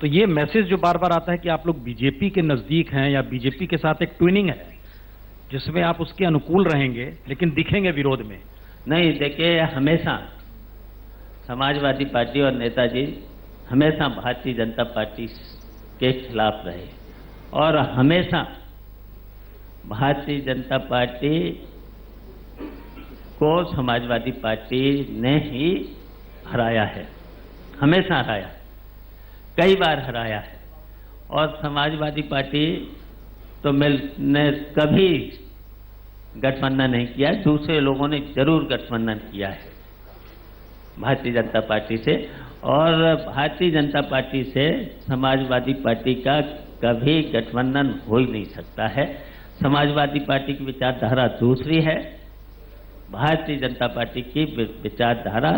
तो ये मैसेज जो बार बार आता है कि आप लोग बीजेपी के नजदीक हैं या बीजेपी के साथ एक ट्विनिंग है जिसमें आप उसके अनुकूल रहेंगे लेकिन दिखेंगे विरोध में। नहीं, देखिए, हमेशा समाजवादी पार्टी और नेताजी हमेशा भारतीय जनता पार्टी के खिलाफ रहे और हमेशा भारतीय जनता पार्टी को समाजवादी पार्टी ने ही हराया है, हमेशा हराया है, कई बार हराया है। और समाजवादी पार्टी तो ने कभी गठबंधन नहीं किया, दूसरे लोगों ने जरूर गठबंधन किया है भारतीय जनता पार्टी से, और भारतीय जनता पार्टी से समाजवादी पार्टी का कभी गठबंधन हो ही नहीं सकता है। समाजवादी पार्टी की विचारधारा दूसरी है, भारतीय जनता पार्टी की विचारधारा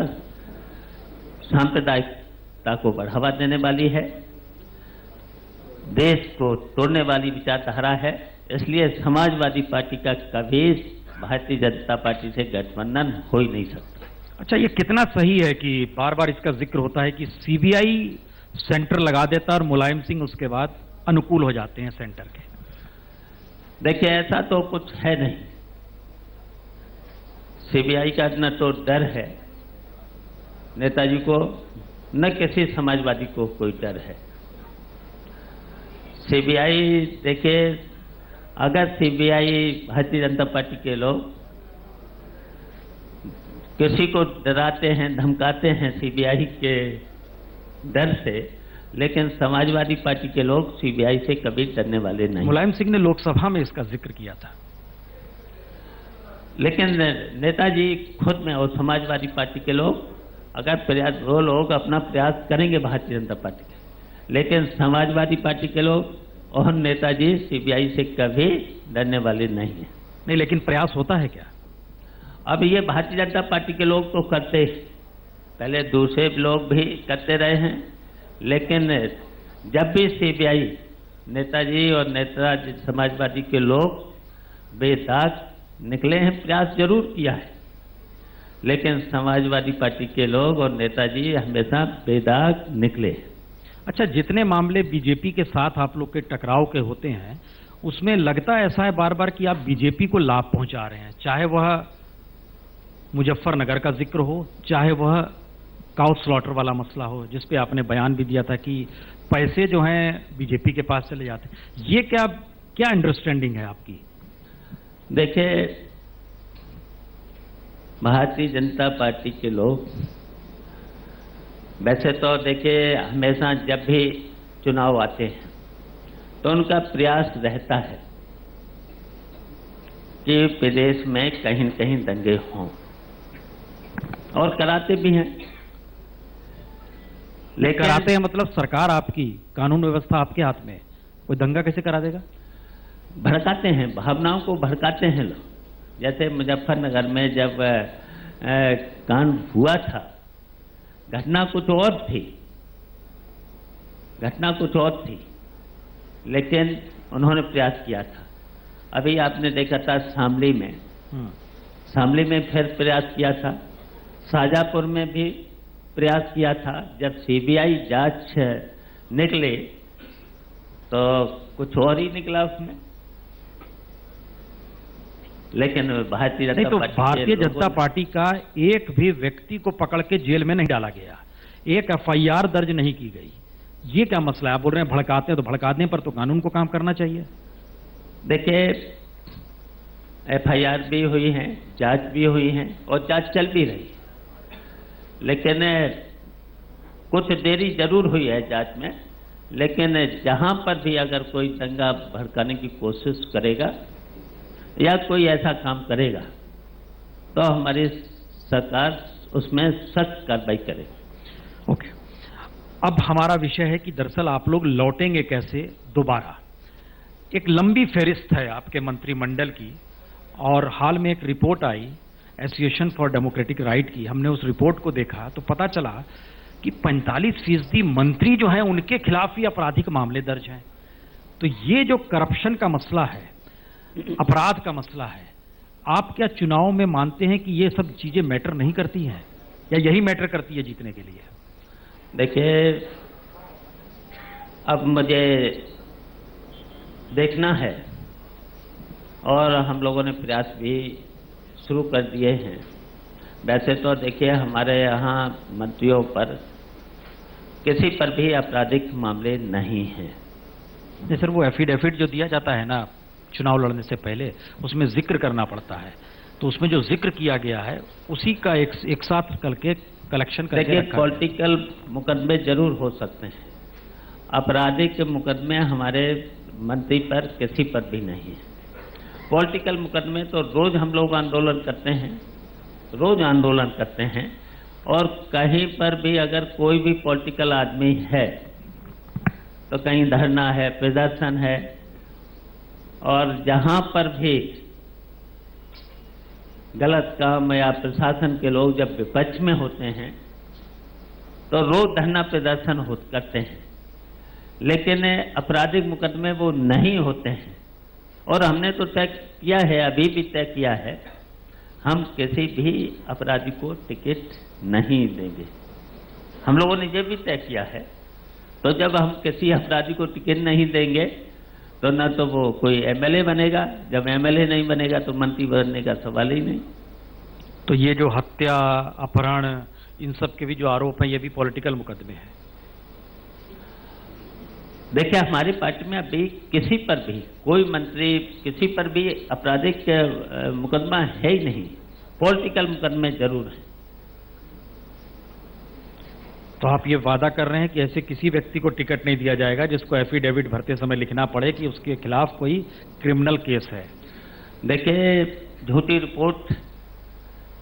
सांप्रदायिकता को बढ़ावा देने वाली है, देश को तोड़ने वाली विचारधारा है। इसलिए समाजवादी पार्टी का कभी भारतीय जनता पार्टी से गठबंधन हो ही नहीं सकता। अच्छा, ये कितना सही है कि बार बार इसका जिक्र होता है कि सीबीआई सेंटर लगा देता और मुलायम सिंह उसके बाद अनुकूल हो जाते हैं सेंटर के? देखिए, ऐसा तो कुछ है नहीं। सीबीआई का न तो डर है नेताजी को, न किसी समाजवादी को कोई डर है। सीबीआई, देखिए, अगर सीबीआई भारतीय जनता पार्टी के लोग किसी को डराते हैं, धमकाते हैं सीबीआई के डर से, लेकिन समाजवादी पार्टी के लोग सीबीआई से कभी डरने वाले नहीं। मुलायम सिंह ने लोकसभा में इसका जिक्र किया था, लेकिन नेताजी खुद में और समाजवादी पार्टी के लोग अगर प्रयास, वो लोग अपना प्रयास करेंगे भारतीय जनता पार्टी के, लेकिन समाजवादी पार्टी के लोग और नेताजी सीबीआई से कभी डरने वाले नहीं हैं। नहीं, लेकिन प्रयास होता है क्या? अब ये भारतीय जनता पार्टी के लोग तो करते, पहले दूसरे लोग भी करते रहे हैं, लेकिन जब भी सीबीआई, नेताजी और नेताजी समाजवादी के लोग बेदाग निकले हैं, प्रयास जरूर किया है, लेकिन समाजवादी पार्टी के लोग और नेताजी हमेशा बेदाग निकले। अच्छा, जितने मामले बीजेपी के साथ आप लोग के टकराव के होते हैं उसमें लगता ऐसा है बार बार कि आप बीजेपी को लाभ पहुंचा रहे हैं, चाहे वह मुजफ्फरनगर का जिक्र हो, चाहे वह काउ स्लॉटर वाला मसला हो जिस पे आपने बयान भी दिया था कि पैसे जो हैं बीजेपी के पास चले जाते हैं। ये क्या अंडरस्टैंडिंग है आपकी? देखिए, भारतीय जनता पार्टी के लोग वैसे तो देखिए हमेशा जब भी चुनाव आते हैं तो उनका प्रयास रहता है कि प्रदेश में कहीं न कहीं दंगे हों, और कराते भी हैं। लेकिन कराते हैं मतलब सरकार आपकी, कानून व्यवस्था आपके हाथ में, कोई दंगा कैसे करा देगा? भड़काते हैं, भावनाओं को भड़काते हैं लोग। जैसे मुजफ्फरनगर में जब कांड हुआ था, घटना कुछ और थी, घटना कुछ और थी, लेकिन उन्होंने प्रयास किया था। अभी आपने देखा था शामली में फिर प्रयास किया था, शाहजहाँपुर में भी प्रयास किया था। जब सीबीआई जांच निकले तो कुछ और ही निकला उसमें, लेकिन भारतीय जनता पार्टी का एक भी व्यक्ति को पकड़ के जेल में नहीं डाला गया, एक एफआईआर दर्ज नहीं की गई। ये क्या मसला है? आप बोल रहे हैं भड़काते हैं, तो भड़का दें, पर तो कानून को काम करना चाहिए। देखिए, एफआईआर भी हुई है, जांच भी हुई है और जांच चल भी रही है, लेकिन कुछ देरी जरूर हुई है जांच में। लेकिन जहां पर भी अगर कोई दंगा भड़काने की कोशिश करेगा या कोई ऐसा काम करेगा तो हमारी सरकार उसमें सख्त कार्रवाई करेगी। ओके, अब हमारा विषय है कि दरअसल आप लोग लौटेंगे कैसे दोबारा। एक लंबी फहरिस्त है आपके मंत्रिमंडल की, और हाल में एक report I association for democratic right की। हमने उस रिपोर्ट को देखा तो पता चला कि 45% मंत्री जो हैं उनके खिलाफ ही आपराधिक मामले दर्ज हैं। तो ये जो करप्शन का मसला है, अपराध का मसला है, आप क्या चुनाव में मानते हैं कि ये सब चीजें मैटर नहीं करती हैं, या यही मैटर करती है जीतने के लिए? देखिए, अब मुझे देखना है और हम लोगों ने प्रयास भी शुरू कर दिए हैं। वैसे तो देखिए हमारे यहाँ मंत्रियों पर किसी पर भी आपराधिक मामले नहीं हैं। नहीं सर, वो एफिडेविट जो दिया जाता है ना चुनाव लड़ने से पहले, उसमें जिक्र करना पड़ता है, तो उसमें जो जिक्र किया गया है उसी का एक साथ करके कलेक्शन करके देखिए रखा पॉलिटिकल मुकदमे जरूर हो सकते हैं, आपराधिक मुकदमे हमारे मंत्री पर किसी पर भी नहीं है। पॉलिटिकल मुकदमे तो रोज हम लोग आंदोलन करते हैं, रोज आंदोलन करते हैं, और कहीं पर भी अगर कोई भी पॉलिटिकल आदमी है तो कहीं धरना है, प्रदर्शन है, और जहां पर भी गलत काम या प्रशासन के लोग जब विपक्ष में होते हैं तो रोज धरना प्रदर्शन करते हैं, लेकिन आपराधिक मुकदमे वो नहीं होते हैं। और हमने तो तय किया है, अभी भी तय किया है, हम किसी भी अपराधी को टिकट नहीं देंगे। हम लोगों ने ये भी तय किया है, तो जब हम किसी अपराधी को टिकट नहीं देंगे तो न तो वो कोई एमएलए बनेगा, जब एमएलए नहीं बनेगा तो मंत्री बनने का सवाल ही नहीं। तो ये जो हत्या, अपहरण, इन सब के भी जो आरोप हैं, ये भी पॉलिटिकल मुकदमे हैं। देखिए हमारी पार्टी में अभी किसी पर भी कोई मंत्री, किसी पर भी आपराधिक मुकदमा है ही नहीं, पॉलिटिकल मुकदमे जरूर हैं। तो आप ये वादा कर रहे हैं कि ऐसे किसी व्यक्ति को टिकट नहीं दिया जाएगा जिसको एफिडेविट भरते समय लिखना पड़े कि उसके खिलाफ कोई क्रिमिनल केस है? देखिए झूठी रिपोर्ट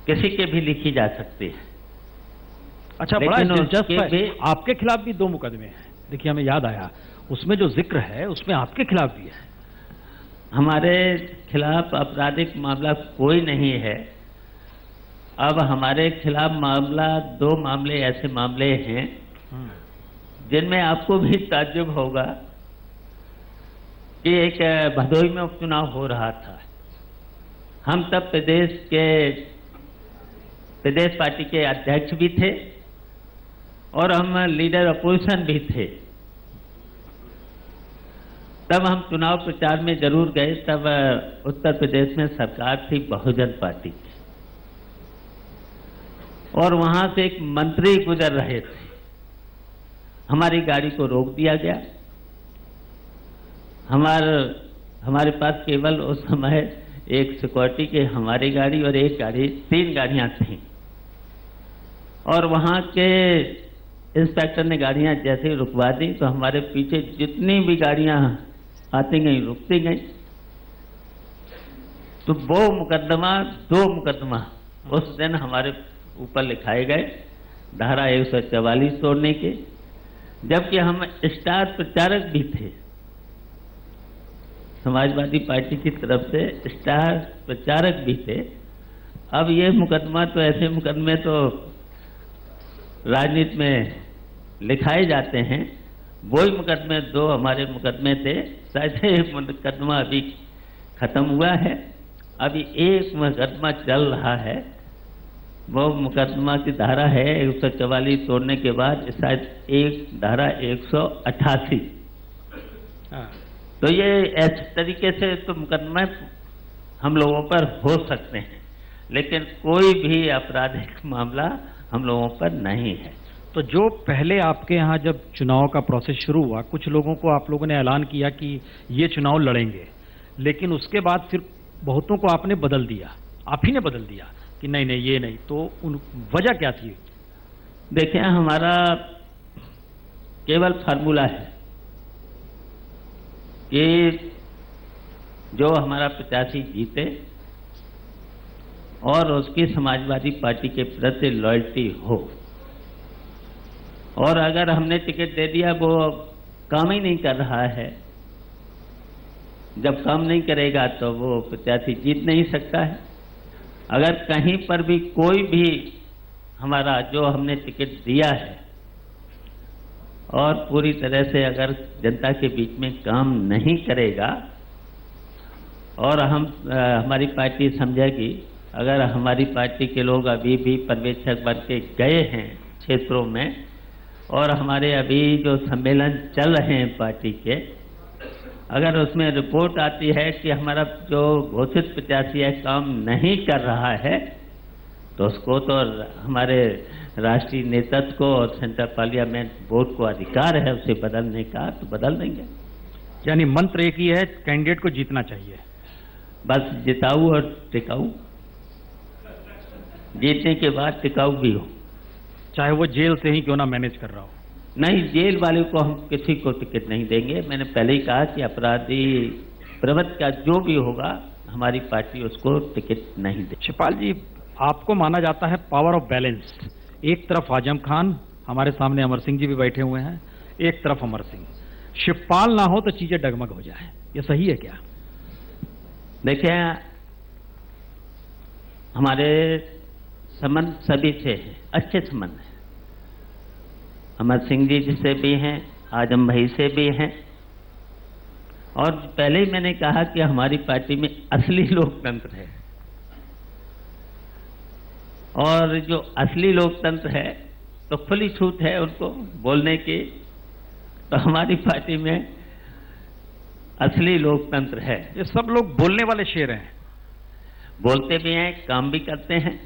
किसी के भी लिखी जा सकती है। अच्छा, बड़ा दिलचस्प है, आपके खिलाफ भी 2 मुकदमे हैं। देखिए हमें याद आया, उसमें जो जिक्र है उसमें आपके खिलाफ भी है। हमारे खिलाफ आपराधिक मामला कोई नहीं है। अब हमारे खिलाफ मामला 2 मामले ऐसे मामले हैं जिनमें आपको भी ताज्जुब होगा कि एक भदोही में उपचुनाव हो रहा था। हम तब प्रदेश पार्टी के अध्यक्ष भी थे और हम लीडर अपोजिशन भी थे। तब हम चुनाव प्रचार में जरूर गए, तब उत्तर प्रदेश में सरकार थी बहुजन पार्टी की, और वहां से एक मंत्री गुजर रहे थे। हमारी गाड़ी को रोक दिया गया। हमारे पास केवल उस समय एक सिक्योरिटी की हमारी गाड़ी और एक गाड़ी, 3 गाड़ियां थीं, और वहां के इंस्पेक्टर ने गाड़ियां जैसे ही रुकवा दी तो हमारे पीछे जितनी भी गाड़ियां आती गई रुकती गई। तो वो मुकदमा 2 मुकदमा उस दिन हमारे ऊपर लिखाए गए, धारा 144 तोड़ने के, जबकि हम स्टार प्रचारक भी थे। समाजवादी पार्टी की तरफ से स्टार प्रचारक भी थे। अब ये मुकदमा तो, ऐसे मुकदमे तो राजनीति में लिखाए जाते हैं। वही मुकदमे 2 हमारे मुकदमे थे। शायद एक मुकदमा अभी खत्म हुआ है, अभी एक मुकदमा चल रहा है। वो मुकदमा की धारा है 144 तोड़ने के बाद शायद एक धारा 188। तो ये ऐसे तरीके से तो मुकदमे हम लोगों पर हो सकते हैं, लेकिन कोई भी आपराधिक मामला हम लोगों पर नहीं है। तो जो पहले आपके यहाँ जब चुनाव का प्रोसेस शुरू हुआ, कुछ लोगों को आप लोगों ने ऐलान किया कि ये चुनाव लड़ेंगे, लेकिन उसके बाद फिर बहुतों को आपने बदल दिया, आप ही ने बदल दिया कि नहीं नहीं ये नहीं, तो वजह क्या थी? देखिए हमारा केवल फार्मूला है कि जो हमारा प्रत्याशी जीते और उसकी समाजवादी पार्टी के प्रति लॉयल्टी हो, और अगर हमने टिकट दे दिया वो काम ही नहीं कर रहा है, जब काम नहीं करेगा तो वो प्रत्याशी जीत नहीं सकता है। अगर कहीं पर भी कोई भी हमारा जो हमने टिकट दिया है और पूरी तरह से अगर जनता के बीच में काम नहीं करेगा और हमारी पार्टी समझेगी, अगर हमारी पार्टी के लोग अभी भी पर्यवेक्षक बन के गए हैं क्षेत्रों में और हमारे अभी जो सम्मेलन चल रहे हैं पार्टी के, अगर उसमें रिपोर्ट आती है कि हमारा जो घोषित प्रत्याशी है काम नहीं कर रहा है, तो उसको तो हमारे राष्ट्रीय नेतृत्व को और सेंट्रल पार्लियामेंट बोर्ड को अधिकार है उसे बदलने का, तो बदल देंगे। यानी मंत्र एक ही है, कैंडिडेट को जीतना चाहिए, बस जिताऊ और टिकाऊ, जीतने के बाद टिकाऊ भी हो, चाहे वो जेल से ही क्यों ना मैनेज कर रहा हो। नहीं, जेल वाले को हम किसी को टिकट नहीं देंगे। मैंने पहले ही कहा कि अपराधी प्रवृत्ति का जो भी होगा हमारी पार्टी उसको टिकट नहीं दे। शिवपाल जी, आपको माना जाता है पावर ऑफ बैलेंस। एक तरफ आजम खान, हमारे सामने अमर सिंह जी भी बैठे हुए हैं, एक तरफ अमर सिंह। शिवपाल ना हो तो चीजें डगमग हो जाए, ये सही है क्या? देखिए, हमारे संबंध सभी से हैं, अच्छे संबंध हैं। अमर सिंह जी से भी हैं, आजम भाई से भी हैं, और पहले ही मैंने कहा कि हमारी पार्टी में असली लोकतंत्र है, और जो असली लोकतंत्र है तो खुली छूट है उनको बोलने की। तो हमारी पार्टी में असली लोकतंत्र है। ये सब लोग बोलने वाले शेर हैं, बोलते भी हैं, काम भी करते हैं,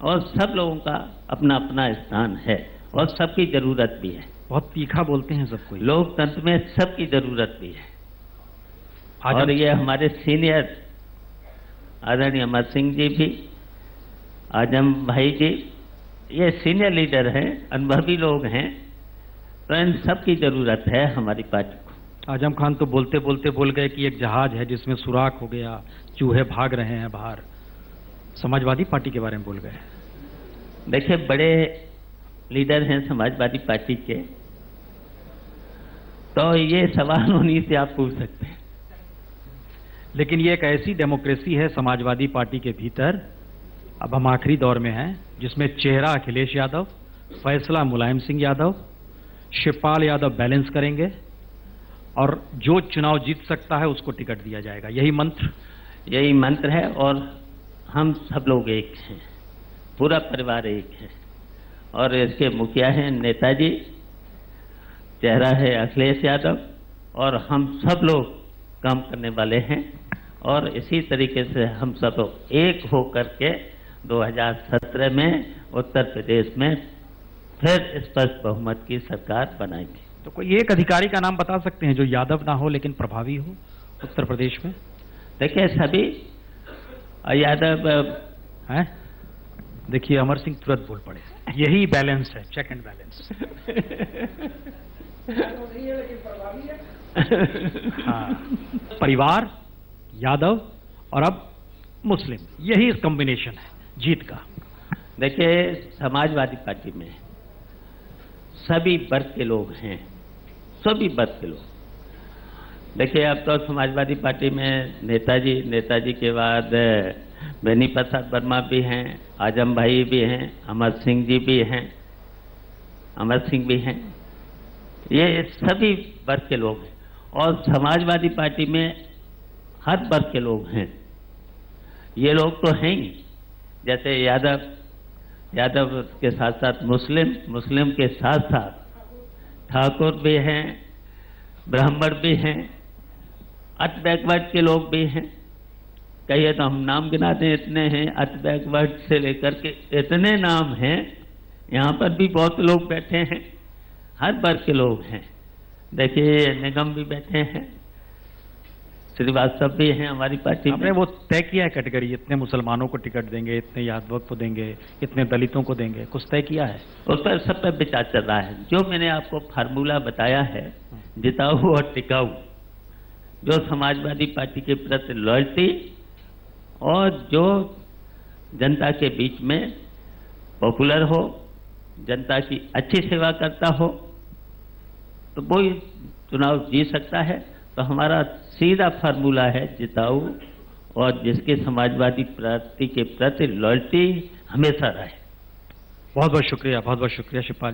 और सब लोगों का अपना अपना स्थान है और सबकी जरूरत भी है। बहुत तीखा बोलते हैं सबको। लोकतंत्र में सबकी जरूरत भी है। और और ये हमारे सीनियर आदरणीय अमर सिंह जी भी, आजम भाई जी, ये सीनियर लीडर हैं, अनुभवी लोग हैं, तो इन सबकी जरूरत है हमारी पार्टी को। आजम खान तो बोलते बोलते बोल गए कि एक जहाज है जिसमें सुराख हो गया, चूहे भाग रहे हैं बाहर। समाजवादी पार्टी के बारे में बोल गए। देखिए, बड़े लीडर हैं समाजवादी पार्टी के, तो ये सवाल उन्हीं से आप पूछ सकते हैं। लेकिन ये एक ऐसी डेमोक्रेसी है समाजवादी पार्टी के भीतर, अब हम आखिरी दौर में हैं, जिसमें चेहरा अखिलेश यादव, फैसला मुलायम सिंह यादव, शिवपाल यादव बैलेंस करेंगे, और जो चुनाव जीत सकता है उसको टिकट दिया जाएगा। यही मंत्र है, और हम सब लोग एक हैं, पूरा परिवार एक है, और इसके मुखिया हैं नेताजी, चेहरा है अखिलेश यादव, और हम सब लोग काम करने वाले हैं, और इसी तरीके से हम सब लोग एक होकर के 2017 में उत्तर प्रदेश में फिर स्पष्ट बहुमत की सरकार बनाएंगे। तो कोई एक अधिकारी का नाम बता सकते हैं जो यादव ना हो लेकिन प्रभावी हो उत्तर प्रदेश में? देखिए, सभी यादव हैं। देखिए, अमर सिंह तुरंत बोल पड़े, यही बैलेंस है, चेक एंड बैलेंस। हाँ, परिवार, यादव और अब मुस्लिम, यही कॉम्बिनेशन है जीत का। देखिए, समाजवादी पार्टी में सभी वर्ग के लोग हैं, सभी वर्ग के लोग। देखिए, अब तो समाजवादी पार्टी में नेताजी के बाद बेनी प्रसाद वर्मा भी हैं, आजम भाई भी हैं, अमर सिंह जी भी हैं, अमर सिंह भी हैं, ये सभी वर्ग के लोग हैं, और समाजवादी पार्टी में हर वर्ग के लोग हैं। ये लोग तो हैं ही, जैसे यादव के साथ साथ मुस्लिम के साथ साथ ठाकुर भी हैं, ब्राह्मण भी हैं, अति बैकवर्ड के लोग भी हैं। कहिए तो हम नाम गिना दें, इतने हैं, अति बैकवर्ड से लेकर के इतने नाम हैं। यहाँ पर भी बहुत लोग बैठे हैं, हर वर्ग के लोग हैं। देखिए, निगम भी बैठे हैं, श्रीवास्तव भी हैं हमारी पार्टी में। आपने वो तय किया है कैटेगरी, इतने मुसलमानों को टिकट देंगे, इतने यादव को देंगे, इतने दलितों को देंगे, कुछ तय किया है? उस पर सब पर विचार चल रहा है। जो मैंने आपको फार्मूला बताया है, जिताऊ और टिकाऊ, जो समाजवादी पार्टी के प्रति लॉयल्टी और जो जनता के बीच में पॉपुलर हो, जनता की अच्छी सेवा करता हो, तो वो चुनाव जीत सकता है। तो हमारा सीधा फार्मूला है जिताऊ, और जिसके समाजवादी पार्टी के प्रति लॉयल्टी हमेशा रहे। बहुत बहुत शुक्रिया शिवपाल।